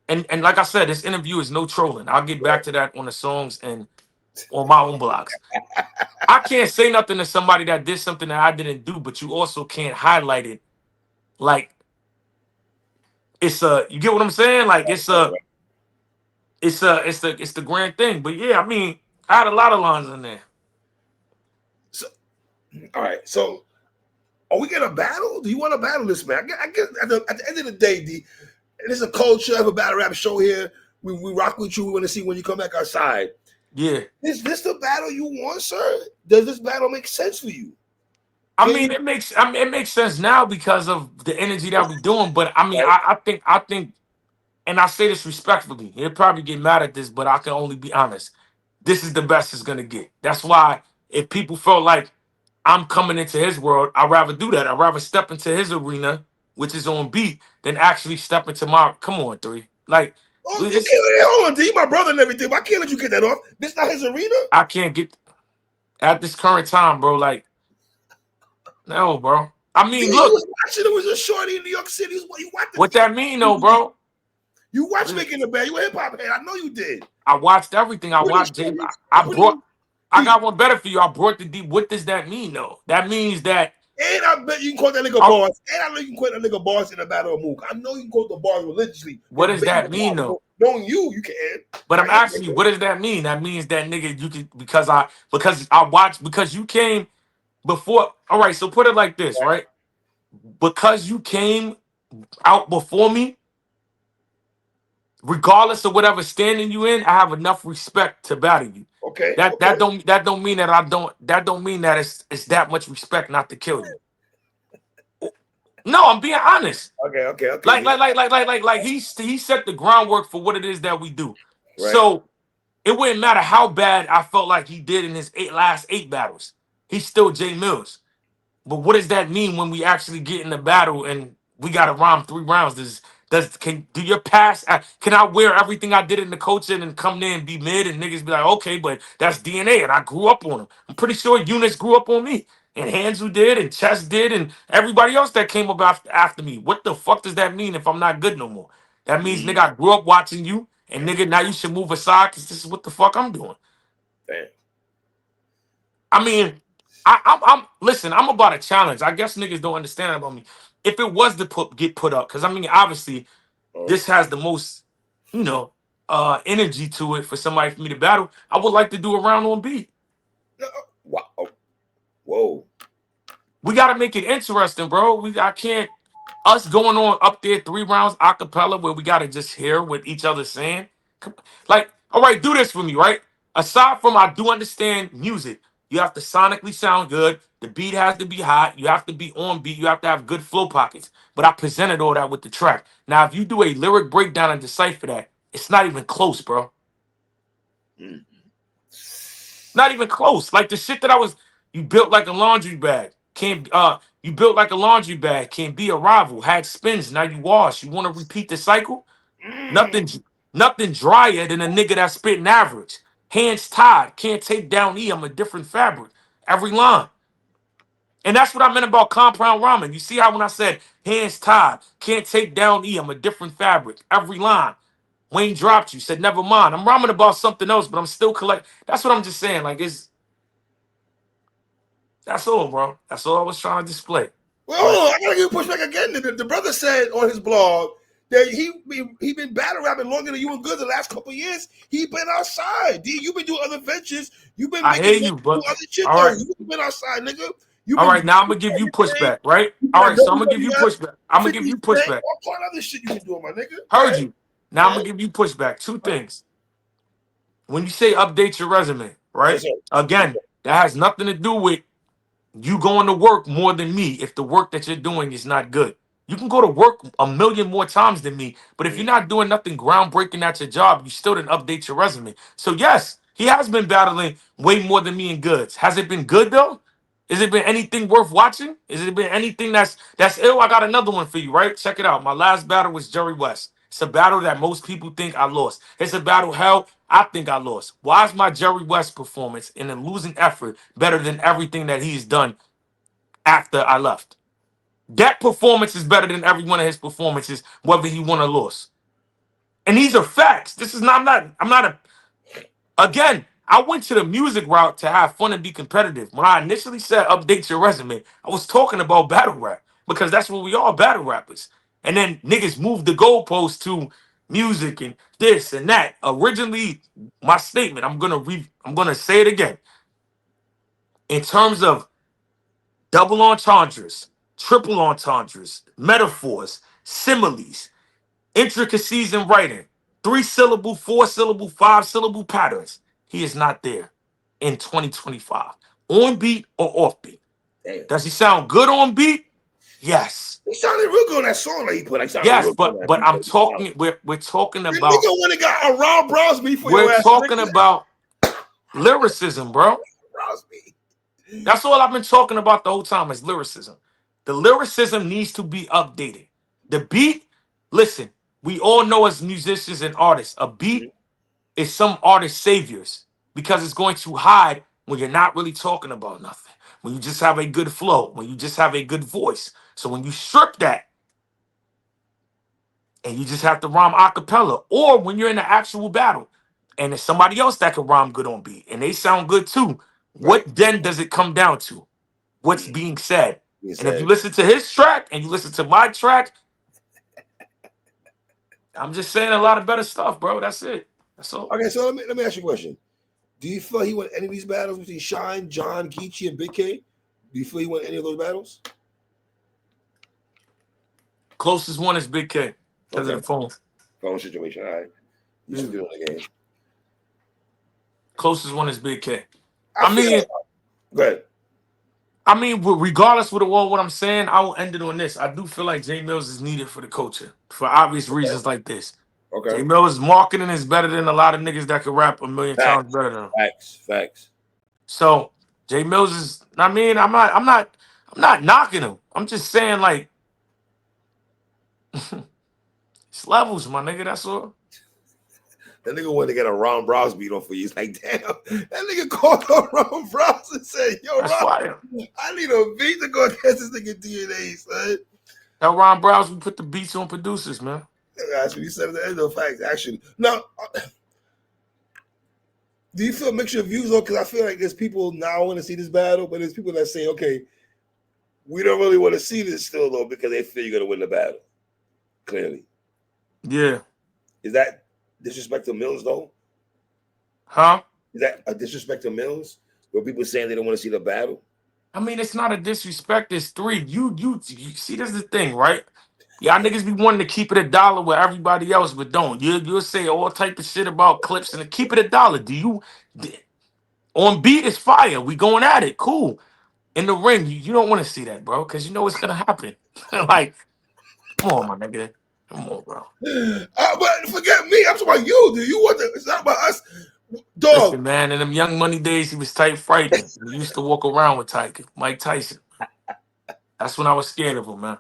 Speaker 2: And like I said, this interview is no trolling. I'll get back
Speaker 1: Right.
Speaker 2: to that on the songs and on my own blogs. I can't say nothing to somebody that did something that I didn't do, but you also can't highlight it like it's a. You get what I'm saying? Like
Speaker 1: Right. Right.
Speaker 2: it's the grand thing. But yeah, I mean, I had a lot of lines in there.
Speaker 1: So, all right. So, are we gonna battle? Do you want to battle this man? I guess at the end of the day, there's a culture of a battle rap show here. We rock with you. We want to see when you come back outside.
Speaker 2: Yeah.
Speaker 1: Is this the battle you want, sir? Does this battle make sense for you?
Speaker 2: I
Speaker 1: Can
Speaker 2: mean,
Speaker 1: you?
Speaker 2: it makes sense now because of the energy that we're doing. But I mean,
Speaker 1: Right.
Speaker 2: I think, and I say this respectfully. He'll probably get mad at this, but I can only be honest. This is the best it's gonna get. That's why if people felt like I'm coming into his world, I'd rather do that. I'd rather step into his arena, which is on beat, than actually step into my. Come on, three. Like
Speaker 1: Oh, you
Speaker 2: it's,
Speaker 1: can't. Hold on, D, my brother and everything. Why can't let you get that off? This not his arena.
Speaker 2: I can't get at this current time, bro. Like No, bro. I
Speaker 1: Yeah,
Speaker 2: mean,
Speaker 1: you
Speaker 2: look,
Speaker 1: was watching. It was a shorty in New York City. You watched
Speaker 2: what that mean though,
Speaker 1: the
Speaker 2: bro?
Speaker 1: You
Speaker 2: What
Speaker 1: watched
Speaker 2: is,
Speaker 1: Making the Band. You a hip hop head. I know you did.
Speaker 2: I watched everything. I
Speaker 1: Pretty
Speaker 2: watched
Speaker 1: sure
Speaker 2: Jay.
Speaker 1: you.
Speaker 2: I
Speaker 1: I'm
Speaker 2: brought.
Speaker 1: putting
Speaker 2: I
Speaker 1: deep.
Speaker 2: got one better for you. I brought the deep. What does that mean though? That means that.
Speaker 1: And I bet you can quote that nigga
Speaker 2: I,
Speaker 1: bars. And I know you can quote that nigga bars in a battle of Mook. I know you can quote the bars religiously,
Speaker 2: what does
Speaker 1: verbatim.
Speaker 2: that mean though?
Speaker 1: Knowing you can.
Speaker 2: But I'm
Speaker 1: I ain't
Speaker 2: asking you, what does that mean? That means that nigga, you can because I watched because you came before. All right, so put it like this, right? Because you came out before me, regardless of whatever standing you in, I have enough respect to battle you.
Speaker 1: okay.
Speaker 2: That don't mean that I don't that don't mean that it's that much respect not to kill you. No, I'm being honest.
Speaker 1: Okay.
Speaker 2: He set the groundwork for what it is that we do.
Speaker 1: Right.
Speaker 2: So it wouldn't matter how bad I felt like he did in his last eight battles. He's still Jay Mills. But what does that mean when we actually get in the battle and we got to rhyme 3 rounds? Do your past? Can I wear everything I did in the coaching and come there and be mid and niggas be like, okay, but that's DNA and I grew up on him. I'm pretty sure Eunice grew up on me and Hansu did and Chess did and everybody else that came up after me. What the fuck does that mean if I'm not good no more? That means nigga, I grew up watching you and nigga, now you should move aside because this is what the fuck I'm doing.
Speaker 1: Damn.
Speaker 2: I mean, I'm listen. I'm about a challenge. I guess niggas don't understand about me. If it was to get put up, because I mean, obviously,
Speaker 1: Oh.
Speaker 2: this has the most, you know, energy to it for somebody for me to battle. I would like to do a round on beat.
Speaker 1: No, wow. Oh, whoa.
Speaker 2: We got to make it interesting, bro. I can't us going on up there 3 rounds acapella where we got to just hear what each other's saying. Like, all right, do this for me, right? Aside from I do understand music, you have to sonically sound good. The beat has to be hot. You have to be on beat. You have to have good flow pockets. But I presented all that with the track. Now, if you do a lyric breakdown and decipher that, it's not even close, bro.
Speaker 1: Mm.
Speaker 2: Not even close. Like the shit that you built like a laundry bag. Can't you built like a laundry bag, can't be a rival. Had spins, now you wash. You want to repeat the cycle?
Speaker 1: Mm.
Speaker 2: Nothing, nothing drier than a nigga that's spitting average. Hands tied, can't take down E. I'm a different fabric. Every line. And that's what I meant about compound rhyming. You see how when I said hands tied, can't take down E. I'm a different fabric. Every line. Wayne dropped you, said never mind. I'm rhyming about something else, but I'm still collect. That's what I'm just saying. Like that's all, bro. That's all I was trying to display.
Speaker 1: Well,
Speaker 2: But
Speaker 1: hold on. I gotta give you pushback again. The brother said on his blog that he been battle rapping longer than you and Good the last couple of years. He been outside. D, you been doing other ventures. You been
Speaker 2: I hear
Speaker 1: making money
Speaker 2: you,
Speaker 1: do
Speaker 2: but
Speaker 1: other shit
Speaker 2: all
Speaker 1: though.
Speaker 2: right.
Speaker 1: You been outside, nigga. You
Speaker 2: All
Speaker 1: been
Speaker 2: right, now I'm
Speaker 1: doing
Speaker 2: gonna give you
Speaker 1: your thing.
Speaker 2: pushback, right?
Speaker 1: You
Speaker 2: All
Speaker 1: got
Speaker 2: right, so I'm gonna give
Speaker 1: nobody
Speaker 2: you
Speaker 1: up.
Speaker 2: pushback. I'm gonna
Speaker 1: 50
Speaker 2: give you
Speaker 1: Cent,
Speaker 2: pushback.
Speaker 1: all kind of other shit you been doing, my nigga. Go
Speaker 2: Heard
Speaker 1: ahead.
Speaker 2: you. Now
Speaker 1: Go
Speaker 2: I'm
Speaker 1: ahead.
Speaker 2: gonna give you pushback. Two things. When you say update your resume,
Speaker 1: Yes,
Speaker 2: right?
Speaker 1: sir. Yes,
Speaker 2: Again,
Speaker 1: sir.
Speaker 2: that has nothing to do with you going to work more than me if the work that you're doing is not good. You can go to work a million more times than me, but if you're
Speaker 1: Mm.
Speaker 2: not doing nothing groundbreaking at your job, you still didn't update your resume. So yes, he has been battling way more than me in goods. Has it been good though? Has it been anything worth watching? Has it been anything that's ill? I got another one for you, right? Check it out. My last battle was Jerry West. It's a battle that most people think I lost. It's a battle hell I think I lost. Why is my Jerry West performance in a losing effort better than everything that he's done after I left? That performance is better than every one of his performances, whether he won or lost. And these are facts. This is not. I'm not a. Again, I went to the music route to have fun and be competitive. When I initially said update your resume, I was talking about battle rap because that's what we are, battle rappers. And then niggas moved the goalpost to music and this and that. Originally, my statement, I'm gonna say it again. In terms of double entendres, triple entendres, metaphors, similes, intricacies in writing, 3 syllable, 4 syllable, 5 syllable patterns. He is not there in 2025. On beat or off beat?
Speaker 1: Damn.
Speaker 2: Does he sound good on beat? Yes.
Speaker 1: He sounded real good on that song that he put. He sounded
Speaker 2: Yes,
Speaker 1: real good
Speaker 2: but
Speaker 1: on that
Speaker 2: but
Speaker 1: beat.
Speaker 2: I'm
Speaker 1: Wow.
Speaker 2: talking, we're talking
Speaker 1: The
Speaker 2: about
Speaker 1: nigga went and got a Rob Brosby for
Speaker 2: we're
Speaker 1: your ass,
Speaker 2: talking
Speaker 1: nigga.
Speaker 2: about lyricism, bro.
Speaker 1: Brosby.
Speaker 2: That's all I've been talking about the whole time is lyricism. The lyricism needs to be updated. The beat, listen, we all know as musicians and artists, a beat is some artist saviors because it's going to hide when you're not really talking about nothing. when you just have a good flow, when you just have a good voice. So when you strip that and you just have to rhyme a cappella, or when you're in an actual battle and there's somebody else that can rhyme good on beat and they sound good too,
Speaker 1: Right.
Speaker 2: what then does it come down to? What's
Speaker 1: Mm.
Speaker 2: being said?
Speaker 1: He
Speaker 2: And if you
Speaker 1: said,
Speaker 2: listen to his track and you listen to my track, I'm just saying a lot of better stuff, bro. That's it. That's all.
Speaker 1: okay, so let me ask you a question. Do you feel he won any of these battles between Shine, John, Geechee, and Big K? Do you feel he won any of those battles?
Speaker 2: Closest one is Big K because of
Speaker 1: Okay.
Speaker 2: the phone.
Speaker 1: Phone situation. All right. You should do it again.
Speaker 2: Closest one is Big K.
Speaker 1: I
Speaker 2: I
Speaker 1: feel
Speaker 2: mean,
Speaker 1: go ahead.
Speaker 2: regardless of all what I'm saying, I will end it on this. I do feel like Jay Mills is needed for the culture for obvious
Speaker 1: Okay.
Speaker 2: reasons like this.
Speaker 1: Okay.
Speaker 2: Jay Mills' marketing is better than a lot of niggas that could rap a million times
Speaker 1: Facts.
Speaker 2: better than him.
Speaker 1: Facts.
Speaker 2: So Jay Mills is. I mean, I'm not knocking him. I'm just saying like it's levels, my nigga. That's all.
Speaker 1: That nigga wanted to get a Ron Browse beat on for you. He's like, damn, that nigga called on Ron Browse and said, yo,
Speaker 2: That's
Speaker 1: Ron,
Speaker 2: fire.
Speaker 1: I need a beat to go against this nigga DNA, son.
Speaker 2: That Ron Browse, we put the beats on producers, man.
Speaker 1: That's what he said at the end of the facts, actually. Now, do you feel a mixture of views though? Because I feel like there's people now want to see this battle, but there's people that say, okay, we don't really want to see this still though because they feel you're gonna win the battle. Clearly,
Speaker 2: Yeah.
Speaker 1: is that disrespect to Mills though?
Speaker 2: Huh?
Speaker 1: Is that a disrespect to Mills? Where people saying they don't want to see the battle?
Speaker 2: I mean, it's not a disrespect. It's three. You see, that's the thing, right? Y'all niggas be wanting to keep it $1 with everybody else, but don't. You'll say all type of shit about clips and keep it $1. On beat is fire. We going at it. Cool. In the ring, you don't want to see that, bro, because you know what's gonna happen. Like, come on, my nigga. Come on, bro.
Speaker 1: But forget me. I'm talking about you. Do you want to? It's not about us, dog.
Speaker 2: Listen, man, in them Young Money days, he was tight frightening. He used to walk around with Mike Tyson. That's when I was scared of him, man.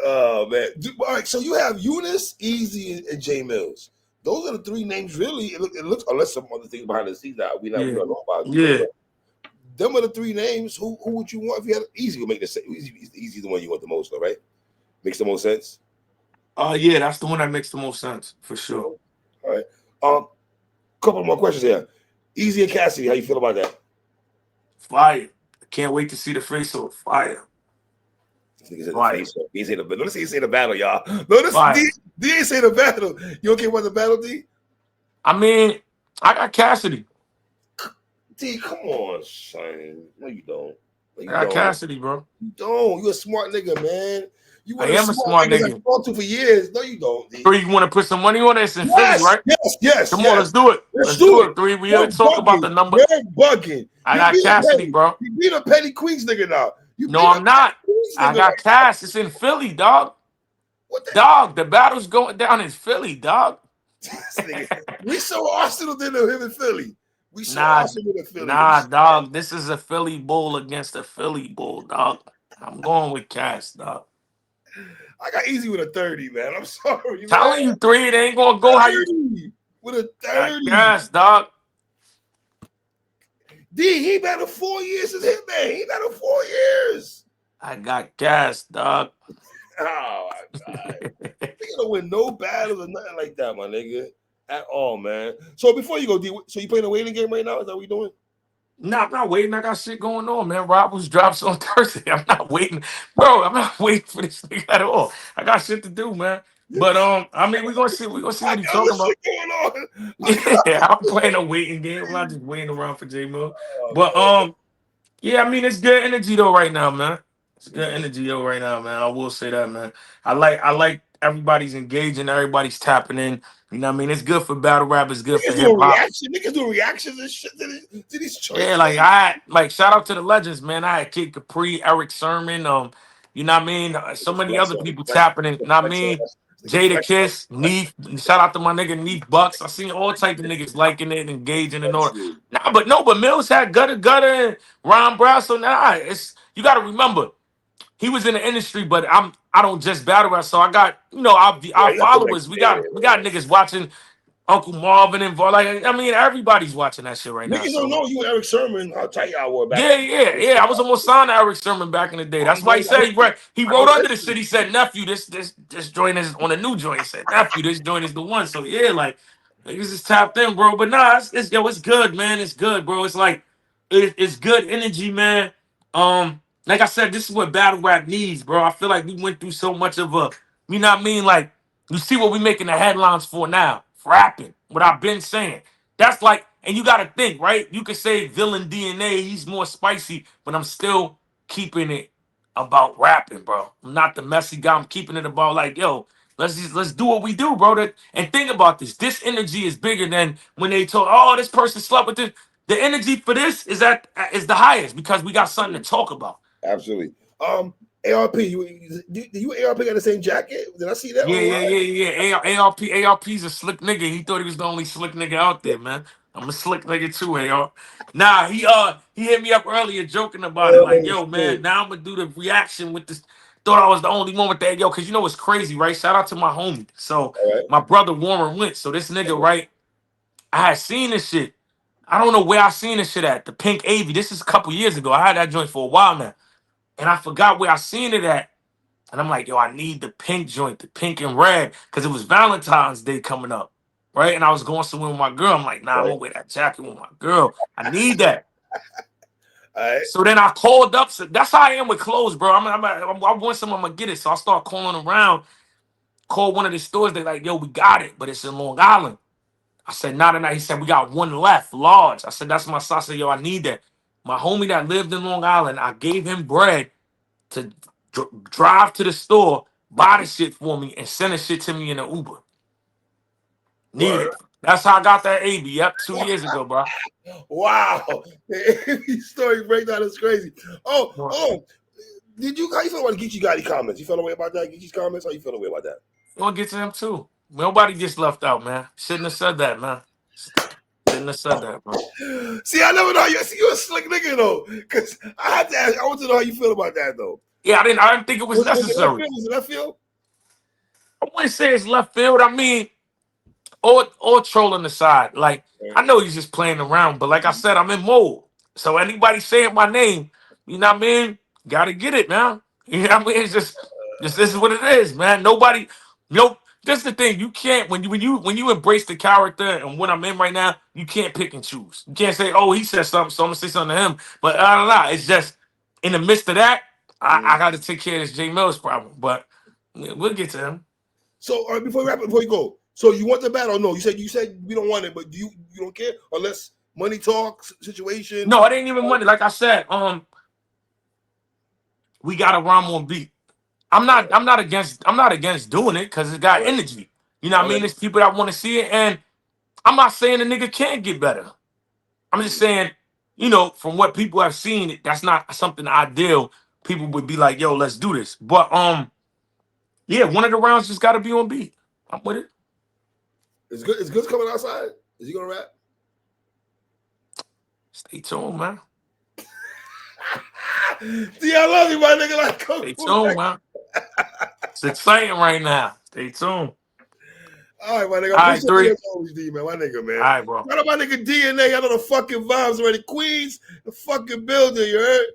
Speaker 1: Oh man! All right, so you have Eunice, Eazy, and Jay Mills. Those are the three names. Really, it looks unless some other things behind the scenes that we don't know about.
Speaker 2: Yeah.
Speaker 1: Them are the three names. Who would you want if you had Eazy? Would make the same. Eazy the one you want the most, though, right? Makes the most sense.
Speaker 2: Yeah, that's the one that makes the most sense for sure.
Speaker 1: All right. Couple more questions here. Eazy and Cassidy, how you feel about that?
Speaker 2: Fire. I can't wait to see the face of fire.
Speaker 1: He said the face off. He said the notice he say the battle, y'all. Notice D ain't say the battle. You okay with the battle, D?
Speaker 2: I mean, I got Cassidy.
Speaker 1: D, come on, son. No, you don't. No, you
Speaker 2: I got Cassidy, bro.
Speaker 1: You don't. You a smart nigga, man. You
Speaker 2: I am a smart nigga.
Speaker 1: I've talked to for years. No, you don't. D.
Speaker 2: 3, you want to put some money on this in Philly, right?
Speaker 1: Yes.
Speaker 2: Come on, let's do it. Let's do it. 3, we already talk about the number.
Speaker 1: You're bugging.
Speaker 2: I got Cassidy, bro.
Speaker 1: You beat a Petty Queens nigga now.
Speaker 2: No, I'm not. I got Cass. It's in Philly, dog. Dog, the battle's going down in Philly, dog.
Speaker 1: We saw Arsenal than him in Philly. We saw Arsenal in Philly.
Speaker 2: Nah, dog. This is a Philly Bull against a Philly Bull, dog. I'm going with Cass, dog.
Speaker 1: I got Eazy with a 30, man. I'm sorry.
Speaker 2: Telling you 3, it ain't gonna go how you
Speaker 1: with a 30.
Speaker 2: Cass, dog.
Speaker 1: D, he battled 4 years as Hitman. He battled 4 years.
Speaker 2: I got gas, dog.
Speaker 1: Oh my god. You don't win no battles or nothing like that, my nigga. At all, man. So before you go, D, so you playing a waiting game right now? Is that what you doing?
Speaker 2: No, I'm not waiting. I got shit going on, man. Roberts drops on Thursday. I'm not waiting. Bro, I'm not waiting for this nigga at all. I got shit to do, man. But I mean, we're gonna see what he's talking about. Yeah, I'm playing a waiting game. I'm not just waiting around for Jay Mills. But yeah, I mean, it's good energy though right now, man. It's good energy though right now, man. I will say that, man. I like everybody's engaging, everybody's tapping in. You know what I mean? It's good for battle rap, it's good for hip hop.
Speaker 1: Niggas doing reactions and shit to these choices.
Speaker 2: Yeah, like shout out to the legends, man. I had Kid Capri, Eric Sermon, you know what I mean? So many other people tapping in, you know what I mean? Jada Kiss, Neef, shout out to my nigga Neef Bucks. I seen all type of niggas liking it, engaging and all. But Mills had gutter and Ron Brown. So it's you gotta remember, he was in the industry, but I don't just battle rap. So I got, our followers, we got niggas watching Uncle Marvin involved. Like, I mean, everybody's watching that shit right now.
Speaker 1: Niggas don't
Speaker 2: So
Speaker 1: know you and Eric Sermon, how tight y'all were back.
Speaker 2: yeah. I was almost signed to Eric Sermon back in the day. That's why he said he
Speaker 1: I know
Speaker 2: wrote
Speaker 1: the
Speaker 2: under the
Speaker 1: history.
Speaker 2: shit. He said, nephew, this joint is on a new joint. He said, nephew, this joint is the one. So yeah, like niggas is tapped in, bro. But nah, it's good, man. It's good, bro. It's like it's good energy, man. Like I said, this is what battle rap needs, bro. I feel like we went through so much of a, you know what I mean? Like, you see what we making the headlines for now. Rapping. What I've been saying. That's like, and you gotta think, right? You could say villain DNA, he's more spicy, but I'm still keeping it about rapping, bro. I'm not the messy guy. I'm keeping it about like, yo, let's do what we do, bro. And think about this. This energy is bigger than when they told, oh, this person slept with this. The energy for this is the highest because we got something to talk about.
Speaker 1: Absolutely. ARP, you ARP got the same jacket? Did I see that online?
Speaker 2: Yeah. ARP's a slick nigga. He thought he was the only slick nigga out there, man. I'm a slick nigga too, AR. Nah, he hit me up earlier joking about it. Like,
Speaker 1: Oh,
Speaker 2: yo, man,
Speaker 1: shit.
Speaker 2: now I'm gonna do the reaction with this. Thought I was the only one with that, yo, because you know what's crazy, right? Shout out to my homie. So
Speaker 1: All right.
Speaker 2: my brother Warren went. So this nigga, right? I had seen this shit. I don't know where I seen this shit at. The Pink AV. This is a couple years ago. I had that joint for a while now. And I forgot where I seen it at. And I'm like, yo, I need the pink joint, the pink and red, because it was Valentine's Day coming up, right? And I was going somewhere with my girl. I'm like, nah, I'm
Speaker 1: Right.
Speaker 2: gonna wear that jacket with my girl. I need that.
Speaker 1: All right.
Speaker 2: So then I called up. So that's how I am with clothes, bro. I want some, I'm gonna get it. So I start calling around. Called one of the stores. They're like, yo, we got it, but it's in Long Island. I said, not tonight. He said, we got one left, large. I said, that's my size. I said, yo, I need that. My homie that lived in Long Island, I gave him bread to drive to the store, buy the shit for me, and send the shit to me in an Uber. Need
Speaker 1: Word.
Speaker 2: it. That's how I got that AB. Yep, 2 years ago, bro.
Speaker 1: Wow. The story breakdown is crazy. Oh. How you feel about the Geechee Gotti comments? You feel a way about that? Geechee's comments? How you feel a way about that?
Speaker 2: You want to get to him too. Nobody gets left out, man. Shouldn't have said that, man. Shouldn't have said that, bro.
Speaker 1: See, I never know you're a slick nigga though. Cause I had to ask, I want to know how you feel about that though.
Speaker 2: Yeah, I didn't think it was necessary.
Speaker 1: Was it left field?
Speaker 2: I wouldn't say it's left field. I mean, all trolling aside, like I know he's just playing around, but like I said, I'm in mode. So anybody saying my name, you know what I mean? Gotta get it, man. You know what I mean? It's just this is what it is, man. Nobody, nope. That's the thing. You can't when you embrace the character and what I'm in right now, you can't pick and choose. You can't say, oh, he said something, so I'm gonna say something to him. But I don't know. It's just in the midst of that, I got to take care of this Jay Mills problem. But we'll get to him.
Speaker 1: So before you go, so you want the battle? Or no, you said we don't want it, but you don't care unless money talks situation.
Speaker 2: No, it ain't even money. Like I said, we got to rhyme on beat. I'm not against doing it because it got energy. You know what I mean? There's people that want to see it, and I'm not saying the nigga can't get better. I'm just saying, you know, from what people have seen, that's not something ideal. People would be like, yo, let's do this. But yeah, one of the rounds just gotta be on beat. I'm with it.
Speaker 1: It's good. It's good coming outside. Is he gonna rap?
Speaker 2: Stay tuned, man.
Speaker 1: See, I love you, my nigga. Like,
Speaker 2: Stay tuned, man. It's exciting right now. Stay tuned.
Speaker 1: All right, my nigga.
Speaker 2: All right, 3.
Speaker 1: Always D, man. My nigga, man.
Speaker 2: All right, bro.
Speaker 1: Shout out my nigga DNA. I know the fucking vibes already. Queens, the fucking building, you heard?